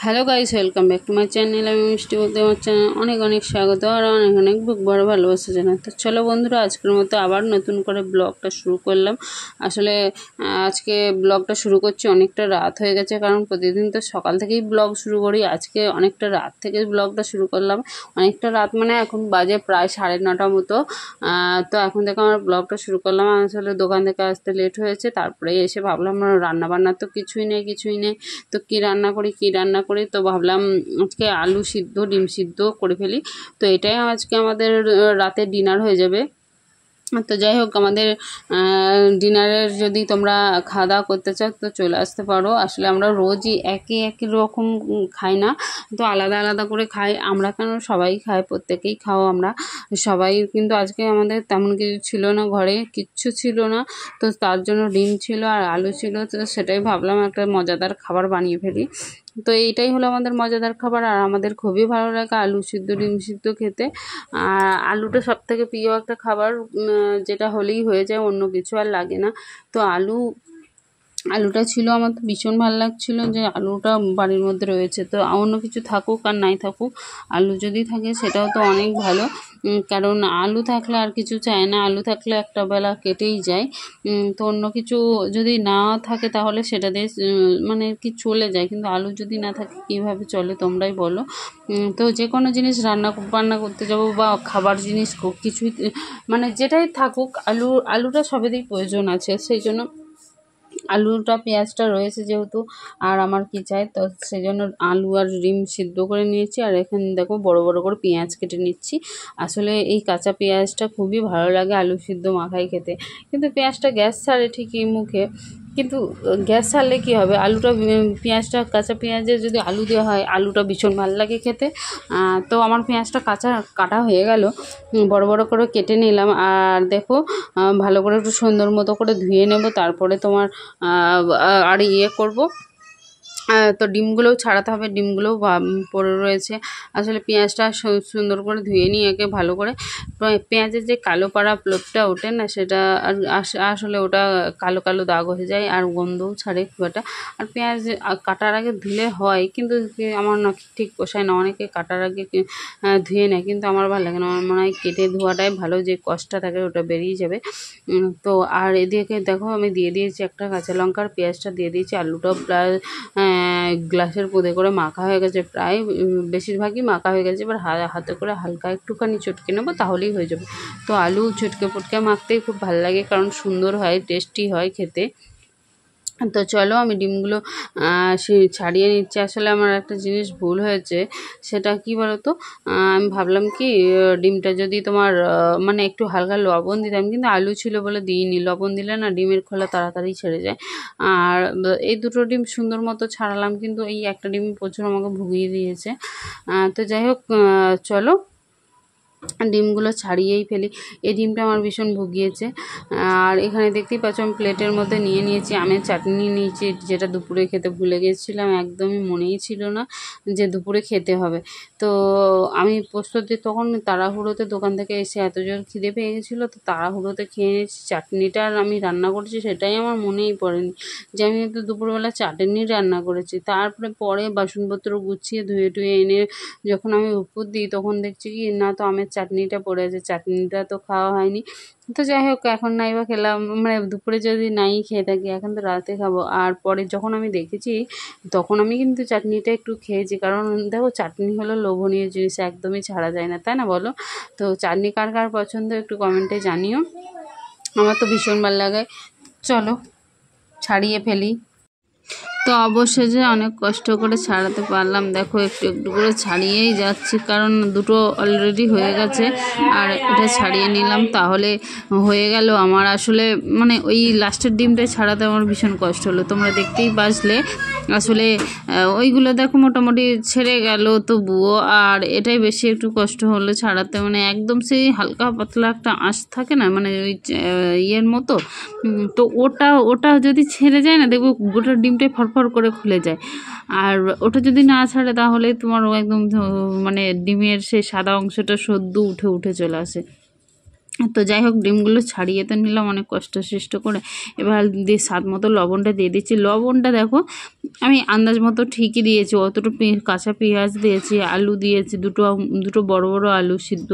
Hello guys, welcome back to my channel. আমি মিষ্টি বলতে আমার চ্যানেল অনেক অনেক স্বাগত আর অনেক অনেক বুক বড় ভালোবাসা জানাই। তো চলো বন্ধুরা, আজকের মতো আবার নতুন করে ব্লগটা শুরু করলাম। আসলে আজকে ব্লগটা শুরু করছি অনেকটা রাত হয়ে গেছে, কারণ প্রতিদিন তো সকাল থেকেই ব্লগ শুরু করি। আজকে অনেকটা রাত থেকে ব্লগটা শুরু করলাম। অনেকটা রাত মানে এখন বাজে প্রায় 9:30 মতো। তো এখন থেকে আমার ব্লগটা শুরু করলাম। আসলে দোকান থেকে আসতে লেট হয়েছে, তারপরে এসে ভাবলাম রান্না বান্না তো কিছুই নেই, তো কী রান্না করি। তো ভাবলাম আজকে আলু সিদ্ধ ডিম সিদ্ধ করে ফেলি। তো এটাই আজকে আমাদের রাতের ডিনার হয়ে যাবে। তো যাই হোক, আমাদের ডিনারের যদি তোমরা খাওয়া দাওয়া করতে চাও তো চলে আসতে পারো। আসলে আমরা রোজই একই রকম খাই না, তো আলাদা আলাদা করে খাই। আমরা কেন, সবাই খাই, প্রত্যেকেই খাও আমরা সবাই। কিন্তু আজকে আমাদের তেমন কিছু ছিল না, ঘরে কিচ্ছু ছিল না। তো তার জন্য ডিম ছিল আর আলু ছিল, তো সেটাই ভাবলাম একটা মজাদার খাবার বানিয়ে ফেলি। তো এইটাই হলো আমাদের মজাদার খাবার, আর আমাদের খুবই ভালো লাগে আলু সিদ্ধ ডিম সিদ্ধ খেতে। আর আলুটা সবথেকে প্রিয় একটা খাবার, যেটা হলেই হয়ে যায়, অন্য কিছু আর লাগে না। তো আলুটা ছিল, আমার তো ভীষণ ভালো লাগছিলো যে আলুটা বাড়ির মধ্যে রয়েছে। তো অন্য কিছু থাকুক আর নাই থাকুক, আলু যদি থাকে সেটাও তো অনেক ভালো। কারণ আলু থাকলে আর কিছু চায় না, আলু থাকলে একটা বেলা কেটেই যায়। তো অন্য কিছু যদি না থাকে তাহলে সেটা দিয়ে মানে কি চলে যায়, কিন্তু আলু যদি না থাকে কীভাবে চলে তোমরাই বলো। তো যে কোনো জিনিস বান্না করতে যাবো বা খাবার জিনিস কিছুই, মানে যেটাই থাকুক, আলুটা সবেরই প্রয়োজন আছে। সেই জন্য আলুটা পেঁয়াজটা রয়েছে যেহেতু, আর আমার কি চাই, তো সেই জন্য আলু আর ডিম সিদ্ধ করে নিয়েছি। আর এখানে দেখো বড় বড় করে পেঁয়াজ কেটে নিচ্ছি। আসলে এই কাঁচা পেঁয়াজটা খুবই ভালো লাগে আলু সিদ্ধ মাখাই খেতে। কিন্তু পেঁয়াজটা গ্যাস ছাড়ে ঠিকই মুখে, কিন্তু গ্যাস ছাড়লে কী হবে, আলুটা পেঁয়াজটা কাঁচা পেঁয়াজে যদি আলু দেওয়া হয়, আলুটা ভীষণ ভালো লাগে খেতে। তো আমার পেঁয়াজটা কাটা হয়ে গেল, বড় বড় করে কেটে নিলাম। আর দেখো ভালো করে একটু সুন্দর মতো করে ধুয়ে নেব, তারপরে তোমার আর করব। তো ডিমগুলোও ছাড়াতে হবে, ডিমগুলোও পড়ে রয়েছে। আসলে পেঁয়াজটা সুন্দর করে ধুয়ে নিয়ে একে ভালো করে, পেঁয়াজের যে কালো পাড়া প্লোপটা ওঠে না, সেটা আসলে ওটা কালো কালো দাগ হয়ে যায় আর গন্ধও ছাড়ে খুব একটা। আর পেঁয়াজ কাটার আগে ধুলে হয়, কিন্তু আমার না ঠিক পোষায় না। অনেকে কাটার আগে ধুয়ে নেয়, কিন্তু আমার ভালো লাগে না। আমার মনে হয় কেটে ধোয়াটাই ভালো, যে কষ্টটা থাকে ওটা বেরিয়ে যাবে। তো আর এদিকে দেখো আমি দিয়ে দিয়েছি একটা কাঁচা লঙ্কার, পেঁয়াজটা দিয়ে দিয়েছি, আলুটাও প্রায় গ্লাসের মধ্যে করে মাখা হয়ে গেছে, প্রায় বেশিরভাগই মাখা হয়ে গেছে। এবার হাতে করে হালকা একটুখানি চটকে নেবো, তাহলেই হয়ে যাবে। তো আলু চটকে পটকে মাখতেই খুব ভালো লাগে, কারণ সুন্দর হয়, টেস্টি হয় খেতে। তো চলো আমি ডিমগুলো ছাড়িয়ে নিচ্ছি। আসলে আমার একটা জিনিস ভুল হয়েছে, সেটা কি বলো তো, আমি ভাবলাম কি ডিমটা যদি তোমার মানে একটু হালকা লবণ দিতাম, কিন্তু আলু ছিল বলে দিইনি। লবণ দিলে না ডিমের খোলা তাড়াতাড়ি ছেড়ে যায়। আর এই দুটো ডিম সুন্দর মতো ছাড়ালাম, কিন্তু এই একটা ডিম প্রচুর আমাকে ভুগিয়ে দিয়েছে। তো যাই হোক, চলো ডিমগুলো ছাড়িয়েই ফেলি। এই ডিমটা আমার ভীষণ ভুগিয়েছে। আর এখানে দেখতেই পাচ্ছ আমি প্লেটের মধ্যে নিয়ে নিয়েছি আমের চাটনি নিয়েছি, যেটা দুপুরে খেতে ভুলে গেছিলাম, একদমই মনেই ছিল না যে দুপুরে খেতে হবে। তো আমি প্রস্তুতি তখন তাড়াহুড়োতে দোকান থেকে এসে এত জোর খিদে পেয়ে গেছিলো, তো তাড়াহুড়োতে খেয়ে নিয়েছি। চাটনিটা আমি রান্না করেছি সেটাই আমার মনেই পড়েনি যে আমি তো দুপুরবেলা চাটনি রান্না করেছি। পরে বাসনপত্র গুছিয়ে ধুয়ে টুয়ে এনে যখন আমি উপর দিই, তখন দেখছি কি না, তো আমের চাটনিটা পড়ে আছে, চাটনিটা তো খাওয়া হয়নি। তো যাই হোক, এখন নাই বা খেলাম, মানে দুপুরে যদি নাই খেয়ে থাকি, এখন তো রাতে খাবো। আর পরে যখন আমি দেখেছি, তখন আমি কিন্তু চাটনিটা একটু খেয়েছি, কারণ দেখো চাটনি হলো লোভনীয় জিনিস, একদমই ছাড়া যায় না, তাই না বলো? তো চাটনি কার কার পছন্দ একটু কমেন্টে জানিও। আমার তো ভীষণ ভালো লাগে। চলো ছাড়িয়ে ফেলি। তো অবশেষে অনেক কষ্ট করে ছাড়াতে পারলাম। দেখো একটু একটু করে ছাড়িয়েই যাচ্ছি, কারণ দুটো অলরেডি হয়ে গেছে, আর এটা ছাড়িয়ে নিলাম, তাহলে হয়ে গেল আমার। আসলে মানে ওই লাস্টের ডিমটা ছাড়াতে আমার ভীষণ কষ্ট হলো, তোমরা দেখতেই পারলে। আসলে ওইগুলো দেখো মোটামুটি ছেড়ে গেল তবুও, আর এটাই বেশি একটু কষ্ট হলো ছাড়াতে। মানে একদম সেই হালকা পাতলা একটা আঁশ থাকে না, মানে ওই ইয়ের মতো। তো ওটা যদি ছেড়ে যায় না, দেখবো গোটা ডিমটাই ফরফর করে খুলে যায়। আর ওটা যদি না ছাড়ে তাহলে তোমার একদম মানে ডিমের সেই সাদা অংশটা সদ্য উঠে চলে আসে। তো যাই হোক ডিমগুলো ছাড়িয়ে তো নিলাম অনেক কষ্ট করে। এবার দিয়ে স্বাদ মতো লবণটা দিয়ে দিচ্ছি। লবণটা দেখো আমি আন্দাজ মতো ঠিকই দিয়েছি, অতটা কাঁচা পেঁয়াজ দিয়েছি, আলু দিয়েছি, দুটো বড় বড় আলু সিদ্ধ,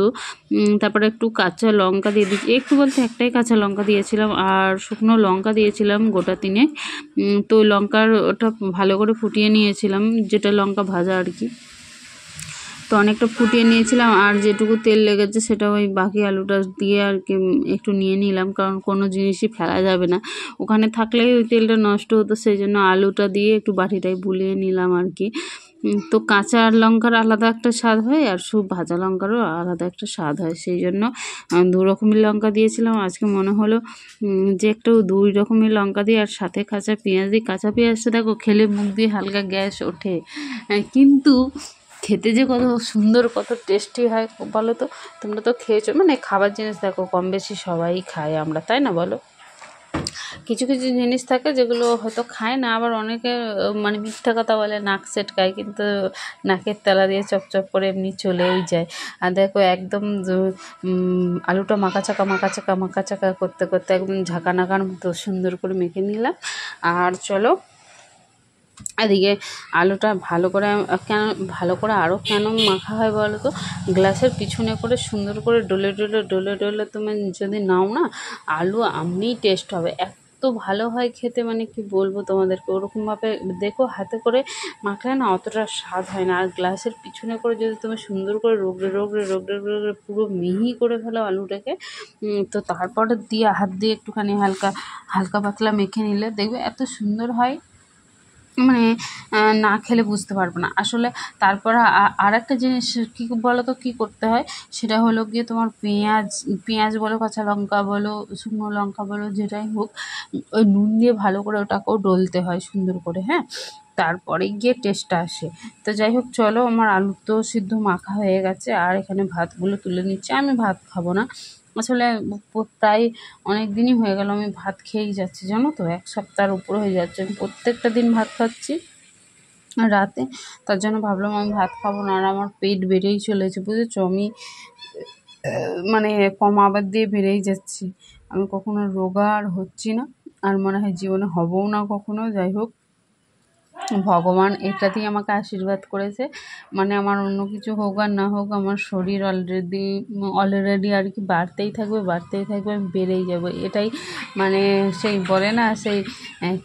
তারপরে একটু কাঁচা লঙ্কা দিয়ে দিচ্ছি, একটু বলতে একটাই কাঁচা লঙ্কা দিয়েছিলাম, আর শুকনো লঙ্কা দিয়েছিলাম গোটা 3। তো লঙ্কার ওটা ভালো করে ফুটিয়ে নিয়েছিলাম, যেটা লঙ্কা ভাজা আর কি। তো অনেকটা ফুটিয়ে নিয়েছিলাম, আর যেটুকু তেল লেগেছে সেটা ওই বাকি আলুটা দিয়ে আর কি একটু নিয়ে নিলাম, কারণ কোনো জিনিসই ফেলা যাবে না, ওখানে থাকলেই ওই তেলটা নষ্ট হতো, সেই জন্য আলুটা দিয়ে একটু বাটিটাই বুলিয়ে নিলাম আর কি। তো কাঁচা লঙ্কার আলাদা একটা স্বাদ হয়, আর ভাজা লঙ্কারও আলাদা একটা স্বাদ হয়, সেই জন্য 2 রকমের লঙ্কা দিয়েছিলাম। আজকে মনে হলো যে একটু 2 রকমের লঙ্কা দিই, আর সাথে কাঁচা পেঁয়াজ দিই। কাঁচা পেঁয়াজটা দেখো খেলে মুখ দিয়ে হালকা গ্যাস ওঠে, কিন্তু খেতে যে কত সুন্দর কত টেস্টি হয় বলো তো। তোমরা তো খেয়েছো, মানে খাবার জিনিস দেখো কম বেশি সবাই খায় আমরা, তাই না বলো। কিছু কিছু জিনিস থাকে যেগুলো হয়তো খায় না, আবার অনেকে মানে মিথ্যা কথা বলে নাক সেটকায়, কিন্তু নাকের তলা দিয়ে চপচপ করে এমনি চলেই যায়। আর দেখো একদম আলুটা মাখা চাকা করতে করতে একদম ঝাঁকা নাকার মতো সুন্দর করে মেখে নিলাম। আর চলো এদিকে আলুটা ভালো করে আরও কেন মাখা হয় বলো তো, গ্লাসের পিছনে করে সুন্দর করে ডলে তুমি যদি নাও না, আলু এমনিই টেস্ট হবে, এত ভালো হয় খেতে, মানে কি বলবো তোমাদেরকে। ওরকমভাবে দেখো হাতে করে মাখলে না অতটা স্বাদ হয় না, আর গ্লাসের পিছনে করে যদি তুমি সুন্দর করে রোগড়ে পুরো মিহি করে ফেলো আলুটাকে, তো তারপরে দিয়ে হাত দিয়ে একটুখানি হালকা পাতলা মেখে নিলে দেখবে এত সুন্দর হয়, মানে না খেলে বুঝতে পারবো না আসলে। তারপর আর একটা জিনিস কী বলো তো কী করতে হয়, সেটা হলো গিয়ে তোমার পেঁয়াজ বলো, কাঁচা লঙ্কা বলো, শুকনো লঙ্কা বলো, যেটাই হোক, ওই নুন দিয়ে ভালো করে ওটাকেও ডলতে হয় সুন্দর করে, হ্যাঁ, তারপরে গিয়ে টেস্টটা আসে। তো যাই হোক চলো, আমার আলু তো সিদ্ধ মাখা হয়ে গেছে, আর এখানে ভাতগুলো তুলে নিচ্ছি। আমি ভাত খাবো না আসলে, প্রায় অনেক দিনই হয়ে গেল আমি ভাত খেয়েই যাচ্ছি, জানো তো, 1 সপ্তাহের উপর হয়ে যাচ্ছে আমি প্রত্যেকটা দিন ভাত খাচ্ছি রাতে। তার জন্য ভাবলাম আমি ভাত খাবো না, আর আমার পেট বেড়েই চলেছে বুঝেছো, আমি মানে কমাবার দিয়ে বেড়েই যাচ্ছি, আমি কখনো রোগা আর হচ্ছি না, আর মনে হয় জীবনে হবও না কখনো। যাই হোক, ভগবান এটাতেই আমাকে আশীর্বাদ করেছে, মানে আমার অন্য কিছু হোক আর না হোক, আমার শরীর অলরেডি আর কি বাড়তেই থাকবে, আমি বেড়েই যাবো, এটাই মানে সেই বলে না, সেই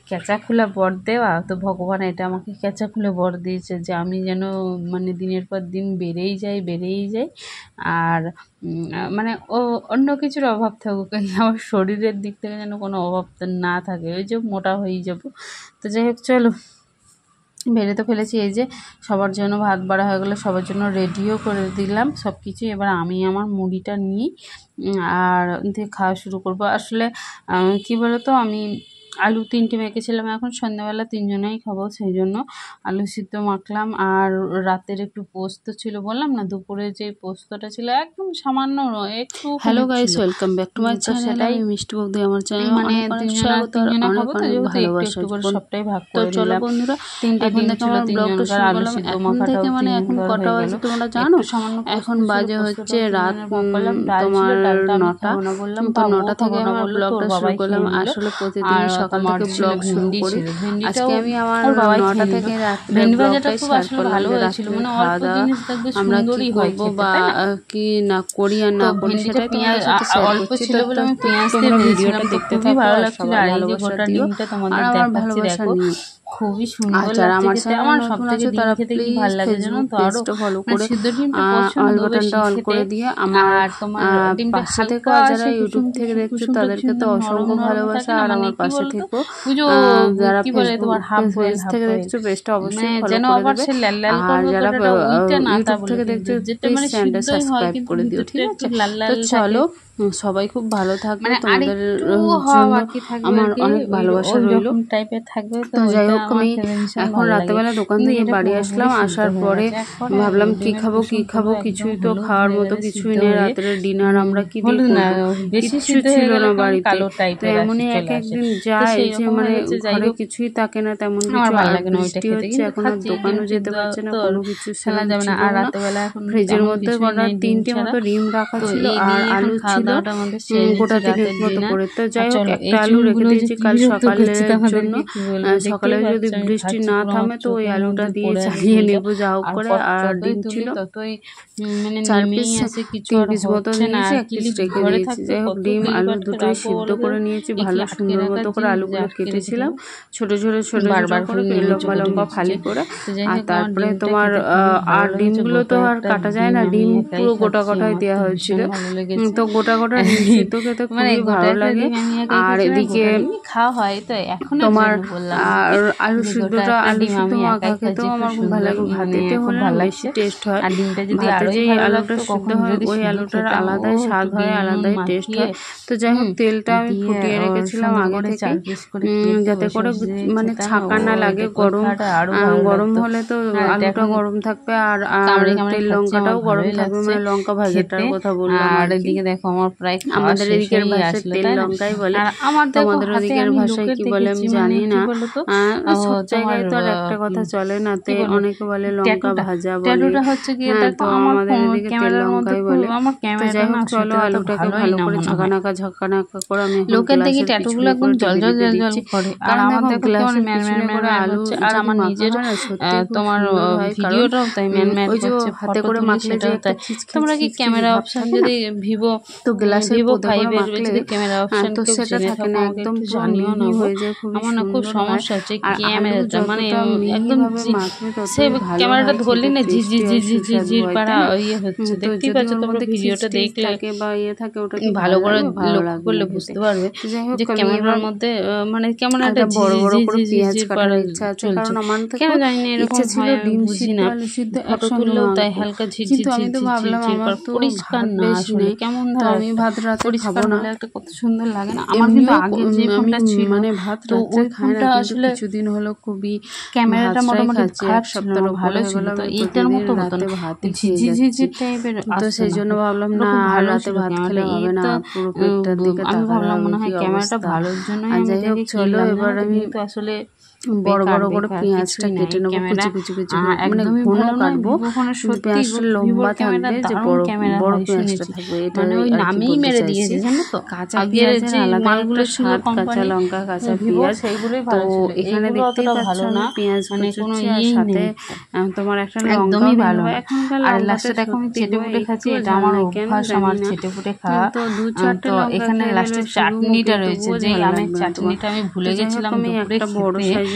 ক্যাচা খুলে বর দেওয়া, তো ভগবান এটা আমাকে ক্যাচা খুলে বর দিয়েছে যে আমি যেন মানে দিনের পর দিন বেড়েই যাই, আর মানে অন্য কিছুর অভাব থাকুক, আমার শরীরের দিক থেকে যেন কোনো অভাব না থাকে, ওই যে মোটা হয়েই যাবো। তো যাই হোক চলো, বেড়ে তো ফেলেছি, এই যে সবার জন্য ভাত বাড়া হয়ে গেলো, সবার জন্য রেডিও করে দিলাম সব কিছু। এবার আমি আমার মুড়িটা নিই আর দিয়ে খাওয়া শুরু করবো। আসলে কী বলো তো, আমি আলু 3টে মেখেছিলাম, এখন সন্ধ্যাবেলা 3 জনেই খাবো, সেই জন্য আলু সিদ্ধ মাখলাম। আর রাতের একটু পোস্ত ছিল, বললাম না দুপুরে যে পোস্তটা ছিল একদম সামান্য একটু। Hello guys, welcome back to my channel, সেটাই মিষ্টি বৌদি আমার চ্যানেল, মানে 3 জনে খাবো তো যেহেতু একটু করে সবটাই ভাগ করে দিলাম। চলো বন্ধুরা, 3টে ডিম ছিল, 3 জনকার আলু সিদ্ধ মাখাটাও মানে এখন কটা বাজে তোমরা জানো, এখন বাজে হচ্ছে রাত তোমার 9টা, তো 9টা থেকে আমার ব্লগটা শুরু করলাম। আসলে প্রতিদিন সকাল থেকে ব্লগ শুরু করি, আজকে আমি আমার 9টা থেকে রাত্রে ব্লগটাই শেয়ার করলাম যে রাত্রে খাওয়া দাওয়া আমরা কী করবো বা কি না করি আর না করি, সেটাই তোমাদের সাথে শেয়ার করছি। তো তোমরা ভিডিওটা দেখতে থাকো, আর সবার ভালোবাসা দিও, আর আমার ভালোবাসা নিও। খুবই সুন্দর লাগছে, আমার চ্যানেল আমার সবথেকে তারা প্লিজ ভালো লাগে জানো তো, আরো ফলো করে অল বাটনটা অল করে দিয়ে আমার পাশে থেকে যারা ইউটিউব থেকে দেখছো তাদেরকে তো অসংখ্য ভালোবাসা, আর আমার পাশে থেকো যারা পেজ থেকে দেখছো পেজটা অবশ্যই ফলো করে দেবে, আর যারা ইউটিউব থেকে দেখছো প্লিজ চ্যানেলটা সাবস্ক্রাইব করে দিও, ঠিক আছে। তো চলো, সবাই খুব ভালো থাকবে, তোমাদের জন্য আমার অনেক ভালোবাসা রইল টাইপের থাকবে। তো যাই হোক, আমি এখন রাতেবেলা দোকান থেকে বাড়ি আসলাম, আসার পরে ভাবলাম কি খাবো, কিছুই তো খাওয়ার মতো কিছুই নেই, রাতের ডিনার আমরা কি কিছু ছিল না বাড়িতে। তো এমনই এক একদিন যায় যে মানে ঘরে কিছুই থাকে না তেমন কিছু, বৃষ্টি হচ্ছে, এখন আর দোকানও যেতে পারছে না, কোনো কিছু ফেলা যাবে না। আর রাতেবেলা এখন ফ্রিজের মধ্যে 3টে মতো ডিম রাখা ছিল, আর আলু ছিল, দাওয়াটা আমাদের গোটা 3 মতো করে। তো যাই হোক একটা আলু রেখে দিয়েছি কাল সকালের জন্য, সকালে যদি বৃষ্টি না থামে তো ওই আলুটা দিয়ে চালিয়ে নেবো যা হোক করে। আর ডিম ছিল 4 পিস, 3 পিস মতো নিয়েছি, 1 পিস রেখে দিয়েছি। যাই হোক ডিম আলু দুটোই সিদ্ধ করে নিয়েছি ভালো সুন্দর মতো করে। আলুগুলো কেটেছিলাম ছোট ছোট করে লম্বা লম্বা ফালি করে। আর তারপরে তোমার আর ডিমগুলো তো আর কাটা যায় না, ডিম পুরো গোটা গোটাই দেওয়া হয়েছিল। তো গোটা গোটা ডিম সিদ্ধ খেতে খুবই ভালো লাগে। আর এদিকে খাওয়া হয় তো এখন তোমার আলু সিদ্ধটা, আলু সিদ্ধ মাখা খেতেও আমার খুব ভালো লাগে, ভাতেতে হলে বেশি টেস্ট হয়। আর ডিমটা যদি আরো যে আলুটা সিদ্ধ হয় ওই আলুটার আলাদাই স্বাদ হয়, আলাদাই টেস্ট হয়। তো যাই হোক তেলটা আমি ফুটিয়ে রেখেছিলাম আগে থেকে, যাতে করে মানে ছাঁকা না লাগে। গরম হলে তো আলুটা গরম থাকবে আর তেল লঙ্কাটাও গরম থাকবে, মানে লঙ্কা ভাজাটার কথা বললাম। আর এদিকে দেখো আমার প্রায় আমাদের এদিকের ভাষায় তেল লঙ্কাই বলে, তোমাদের ওদিকের ভাষায় কি বলে আমি জানি না। সব জায়গায় তো আর একটা কথা চলে না, তো অনেকে বলে লঙ্কা ভাজা বলে, তো আমাদের এদিকে তেল লঙ্কাই বলে। তো যাই হোক চলো আলুটাকে ভালো করে ঝাঁকানাকা করে আমি লোকের দেখি ট্যাটুগুলো একদম জল জল জল জল করে। আর আমাদের গ্লাসে করে আলু, আর আমার নিজের তোমার ভিডিওটাও তাই ম্যান হচ্ছে হাতে করে মাখলে যে একটা তোমরা কি ক্যামেরা অপশন যদি ভিভো তো গ্লাসে ভিভো 5 এর যদি ক্যামেরা অপশন তো সেটা থাকে না, একদম জানিও না হয়ে যায়। আমার না খুব সমস্যা হচ্ছে ক্যামেরাটা, মানে একদম সে ক্যামেরাটা ধরলি না জি জি জি জি জি জি পাড়া ইয়ে হচ্ছে। দেখতেই পাচ্ছ তোমরা ভিডিওটা দেখলে বা ইয়ে থাকে ওটা ভালো করে লক্ষ্য করলে বুঝতে পারবে যে ক্যামেরার মধ্যে মানে কেমন একটা বড় বড় করে পেঁয়াজ কাটার ইচ্ছা আছে, কারণ আমার তো কেন জানি না এরকম হয়, আমি বুঝি না। ফটো তুললেও তাই হালকা ঝিরঝির ঝিরঝির, আমি তো ভাবলাম আমার তো পরিষ্কার না আসলে কেমন ধর আমি ভাত রাতে খাবো না, একটা কত সুন্দর লাগে না। আমার কিন্তু আগে যে ফোনটা ছিল মানে ভাত তো ওই ফোনটা আসলে কিছুদিন হলো খুবই ক্যামেরাটা মোটামুটি খারাপ ছিল, ভালো ছিল, তো এইটার মতো হতো না, ভাত ঝিরঝির ঝিরঝির টাইপের। তো সেই জন্য ভাবলাম না রাতে ভাত খেলে হবে না, পুরো পেটটার দিকে আমি ভাবলাম মনে হয় ক্যামেরাটা ভালোর জন্য। যাই হোক চলো এবার আমি তো আসলে বড় বড় করে পেঁয়াজটা কেটে নেবো কুচি কুচি কুচি, মানে ঘন কাটবো, পেঁয়াজটা লম্বা থাকবে, যে বড় বড় পেঁয়াজটা থাকবে, এটা ওই নামেই মেরে দিয়েছে জানো তো। কাঁচা পেঁয়াজের আলাদা একটা স্বাদ, কাঁচা লঙ্কা কাঁচা পেঁয়াজ, তো এখানে দেখতেই পাচ্ছ না পেঁয়াজ কুচি আর সাথে তোমার একটা লঙ্কাও ভালো। এখনকার আর লাস্টে দেখো আমি চেটে পুটে খাচ্ছি, এটা আমার অভ্যাস, আমার চেটে পুটে খাওয়া। তো 2-4টা এখানে লাস্টে চাটনিটা রয়েছে, যে আমি চাটনিটা আমি ভুলে গেছিলাম দুপুরে খেতে,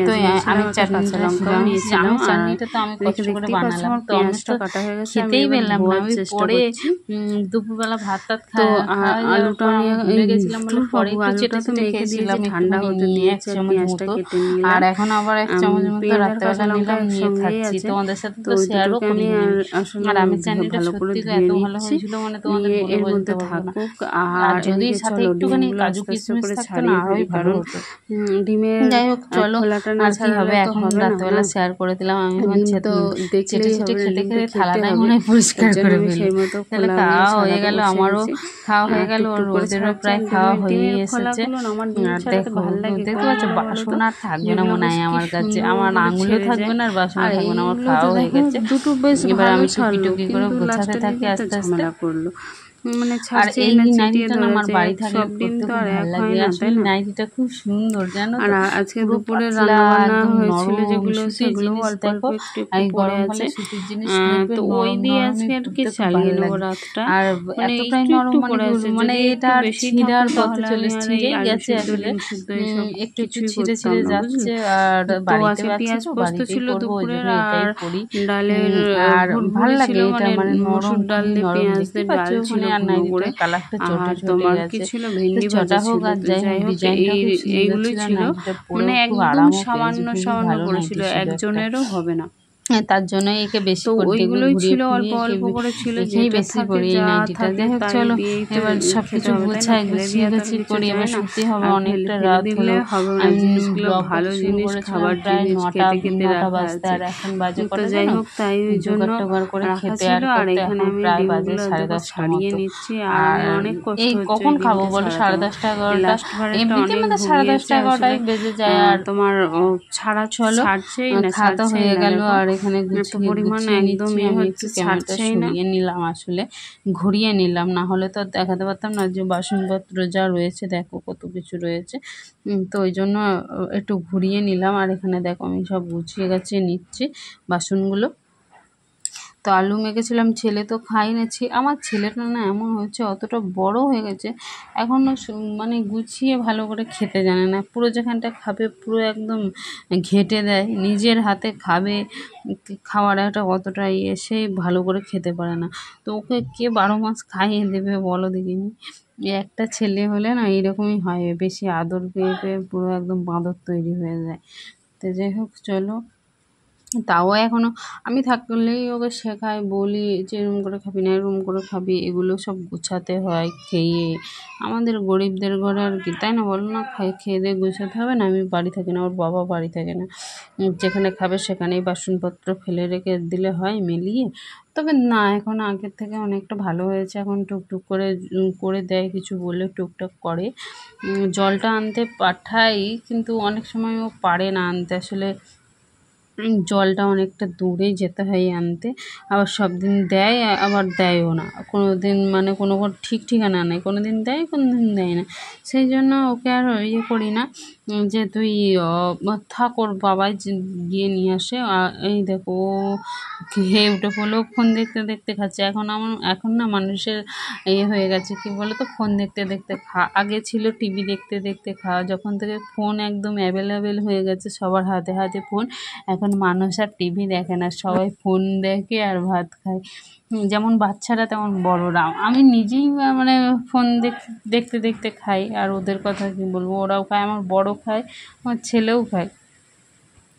তো আমি চাটনিটা লঙ্কা নিয়েছিলাম, চাটনিটা তো আমি কষ্ট করে বানালাম, তো পেঁয়াজটা কাটা হয়ে গেছে, খেতেই পেলাম না। আমি পরে দুপুরবেলা ভাত টাত আলুটা ভুলে গেছিলাম বলে পরে একটু চেটে চেটে খেয়েছিলাম, ঠান্ডা হতে দিয়ে 1 চামচ মতো, আর এখন আবার 1 চামচ মতো রাত্রেবেলা নিলাম, নিয়ে খাচ্ছি। তোমাদের সাথে তো শেয়ারও করি, আর আমি চাটনিটা সত্যি তো এত ভালো হয়েছিল মানে তোমাদের বলতে পারবো না। আর যদি সাথে একটুখানি কাজু কিশমিশ থাকতো না আরোই ভালো হতো। ডিমের যাই হোক চলো আর কি হবে, এখন রাতবেলা শেয়ার করে দিলাম। আমি তো চেটে চেটে খেতে খেতে থালাটাই মনে হয় পরিষ্কার করে ফেলি। তাহলে খাওয়া হয়ে গেল, আমারও খাওয়া হয়ে গেল, আর ওদেরও প্রায় খাওয়া হয়ে এসেছে। আর দেখো দেখতে পাচ্ছ বাসন আর থাকবে না মনে হয় আমার কাছে, আমার আঙুলও থাকবে না আর বাসন থাকবে না, আমার খাওয়া হয়ে গেছে। এবার আমি টুকি টুকি করে গোছাতে থাকি আস্তে আস্তে। মানে আর এই নাইটিটা আমার বাড়ি থাকলে পরতে খুব ভালো লাগে, আসলে নাইটিটা খুব সুন্দর জানো তো। আর আজকে দুপুরে রান্না বান্না হয়েছিল যেগুলো, সেগুলো অল্প অল্প একটু পড়ে আছে, তো ওই দিয়ে আজকে আর কি চালিয়ে নেবো রাতটা। আর এতটাই নরম মানে এটা ছিঁড়ার পথে চলে গেছে, আসলে একটু একটু ছিঁড়ে ছিঁড়ে যাচ্ছে। আর বাড়িতে পেঁয়াজ পোস্ত ছিল দুপুরের, আর ডালের আর ভালো লাগে এটা, মানে মসুর ডাল দিয়ে পেঁয়াজ দিয়ে ডাল ছিল, কালারটা ছোট ছোট ছিল, ভেন্ডি ভাজা হোক আর যাই হোক এইগুলো ছিল, মানে একদম সামান্য সামান্য করেছিল, একজনেরও হবে না, তার জন্য একে বেশি ওইগুলোই ছিল, অল্প অল্প করে ছিল, যেই বেশি করি এই নাইটিটা। দেখো চলো এবার সবকিছু গুছাই গুছিয়ে করি, এবার সত্যি হবে অনেকটা রাত হলে হবে না, জিনিসগুলো ভালো জিনিস খাবার জিনিস খেতে খেতে রাত বাজতে, আর এখন বাজে কত যাই হোক, তাই ওই জন্য করে খেতে আর এখানে আমি প্রায় বাজে 10:30 ছাড়িয়ে নিচ্ছি। আর অনেক কষ্ট এই কখন খাবো বলো, 10:30 11টা, এমনিতে আমাদের 10:30 11টাই বেজে যায়। আর তোমার ছাড়া চলো ছাড়ছেই না, খাওয়া হয়ে গেল। আর এখানে গুছিয়ে আমি একটু ক্যামেরাটা সরিয়ে নিলাম, আসলে ঘুরিয়ে নিলাম, না হলে তো দেখাতে পারতাম না যে বাসনপত্র যা রয়েছে, দেখো কত কিছু রয়েছে। তো ওই জন্য একটু ঘুরিয়ে নিলাম। আর এখানে দেখো আমি সব গুছিয়ে গাছিয়ে নিচ্ছি বাসনগুলো। তো আলু মেখেছিলাম, ছেলে তো খাই না। আমার ছেলেটা না এমন হয়েছে, অতটা বড় হয়ে গেছে, এখনও মানে গুছিয়ে ভালো করে খেতে জানে না। পুরো যেখানটা খাবে পুরো একদম ঘেঁটে দেয়, নিজের হাতে খাবে, খাওয়ার একটা অতটা সেই ভালো করে খেতে পারে না। তো ওকে কে 12 মাস খাইয়ে দেবে বলো দেখিনি। একটা ছেলে হলে না এইরকমই হয়, বেশি আদর পেয়ে পেয়ে পুরো একদম বাঁদর তৈরি হয়ে যায়। তো যাই হোক চলো, তাও এখনও আমি থাকলেই ওকে শেখাই, বলি যে এরম করে খাবি না, এরম করে খাবি, এগুলো সব গোছাতে হয় খেয়ে। আমাদের গরিবদের ঘরে আর কি, তাই না বলো না? খেয়ে দিয়ে গোছাতে হবে না। আমি বাড়ি থাকি না, ওর বাবা বাড়ি থাকে না, যেখানে খাবে সেখানেই বাসনপত্র ফেলে রেখে দিলে হয় মেলিয়ে। তবে না, এখন আগের থেকে অনেকটা ভালো হয়েছে, এখন টুকটুক করে করে দেয়, কিছু বললে টুকটাক করে। জলটা আনতে পাঠাই, কিন্তু অনেক সময় ও পারে না আনতে, আসলে জলটা অনেকটা দূরেই যেতে হয় আনতে। আবার সব দিন দেয়, আবার দেয়ও না, কোনো দিন মানে কোনো ঠিক ঠিকানা নেই, কোনো দিন দেয় কোনো দিন দেয় না। সেই জন্য ওকে আর ইয়ে করি না যে তুই থাক, ওর বাবাই গিয়ে নিয়ে আসে। এই দেখো খেয়ে উঠে পড়লেও ফোন দেখতে দেখতে খাচ্ছে। এখন না মানুষের হয়ে গেছে, কি বলো তো, ফোন দেখতে দেখতে আগে ছিল টিভি দেখতে দেখতে খাওয়া, যখন থেকে ফোন একদম অ্যাভেলেবেল হয়ে গেছে সবার হাতে হাতে ফোন, এখন মানুষ আর টিভি দেখে না, সবাই ফোন দেখে আর ভাত খায়। যেমন বাচ্চারা তেমন বড়রা, আমি নিজেই মানে ফোন দেখতে দেখতে খাই, আর ওদের কথা কি বলবো, ওরাও খায়, আমার বড় খায়, আমার ছেলেও খায়।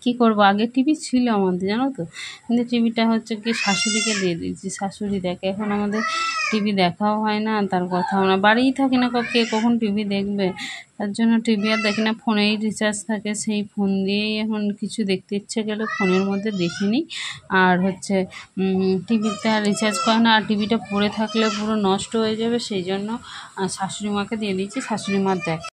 কী করবো, আগে টিভি ছিল আমাদের, জানো তো, কিন্তু টিভিটা হচ্ছে কি শাশুড়িকে দিয়ে দিয়েছি, শাশুড়ি দেখে, এখন আমাদের টিভি দেখাও হয় না, তার কথাও না, বাড়িই থাকি না, কে কখন টিভি দেখবে, তার জন্য টিভি আর দেখি না। ফোনেই রিচার্জ থাকে, সেই ফোন দিয়েই এখন কিছু দেখতে ইচ্ছে গেলে ফোনের মধ্যে দেখে নিই। আর হচ্ছে টিভিতে আর রিচার্জ করে না, আর টিভিটা পড়ে থাকলে পুরো নষ্ট হয়ে যাবে, সেই জন্য শাশুড়ি মাকে দিয়ে দিয়েছি, শাশুড়ি মা দেখে।